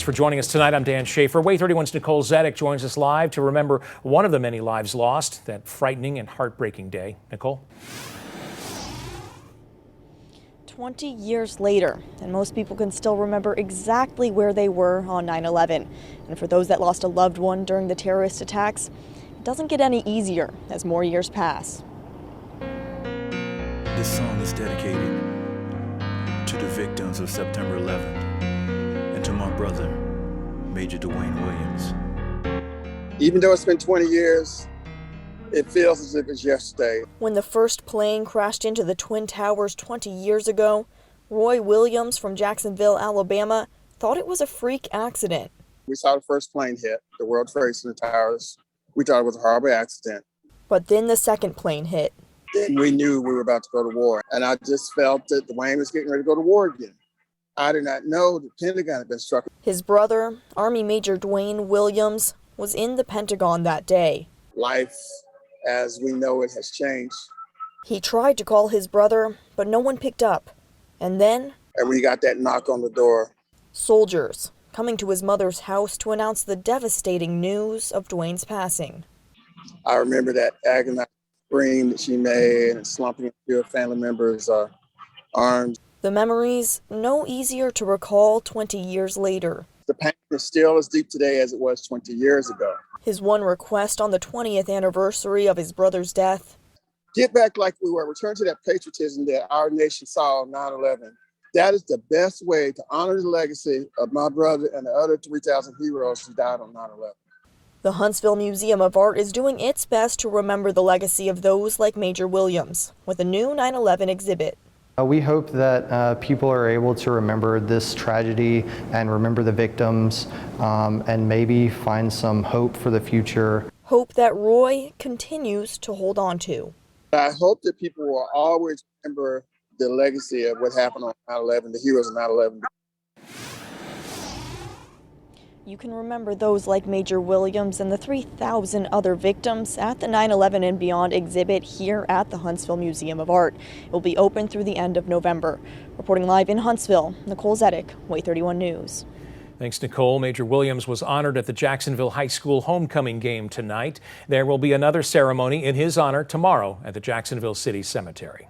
For joining us tonight, I'm Dan Schaefer. WAAY 31's Nicole Zedek joins us live to remember one of the many lives lost that frightening and heartbreaking day. Nicole? 20 years later, and most people can still remember exactly where they were on 9/11. And for those that lost a loved one during the terrorist attacks, it doesn't get any easier as more years pass. This song is dedicated to the victims of September 11th and to my brother, Major Dwayne Williams. Even though it's been 20 years, it feels as if it's yesterday. When the first plane crashed into the Twin Towers 20 years ago, Roy Williams from Jacksonville, Alabama, thought it was a freak accident. We saw the first plane hit the World Trade Center towers. We thought it was a horrible accident. But then the second plane hit. Then we knew we were about to go to war. And I just felt that Dwayne was getting ready to go to war again. I did not know the Pentagon had been struck. His brother, Army Major Dwayne Williams, was in the Pentagon that day. Life, as we know it, has changed. He tried to call his brother, but no one picked up. And then, And we got that knock on the door. soldiers coming to his mother's house to announce the devastating news of Dwayne's passing. I remember that agonizing scream that she made and slumping into a family member's arms. The memories no easier to recall 20 years later. The pain is still as deep today as it was 20 years ago. His one request on the 20th anniversary of his brother's death: Get back like we were. Return to that patriotism that our nation saw on 9/11. That is the best way to honor the legacy of my brother and the other 3,000 heroes who died on 9/11. The Huntsville Museum of Art is doing its best to remember the legacy of those like Major Williams with a new 9/11 exhibit. We hope that people are able to remember this tragedy and remember the victims and maybe find some hope for the future. Hope that Roy continues to hold on to. I hope that people will always remember the legacy of what happened on 9/11, the heroes of 9/11. You can remember those like Major Williams and the 3,000 other victims at the 9/11 and Beyond exhibit here at the Huntsville Museum of Art. It will be open through the end of November. Reporting live in Huntsville, Nicole Zedek, WAAY 31 News. Thanks, Nicole. Major Williams was honored at the Jacksonville High School homecoming game tonight. There will be another ceremony in his honor tomorrow at the Jacksonville City Cemetery.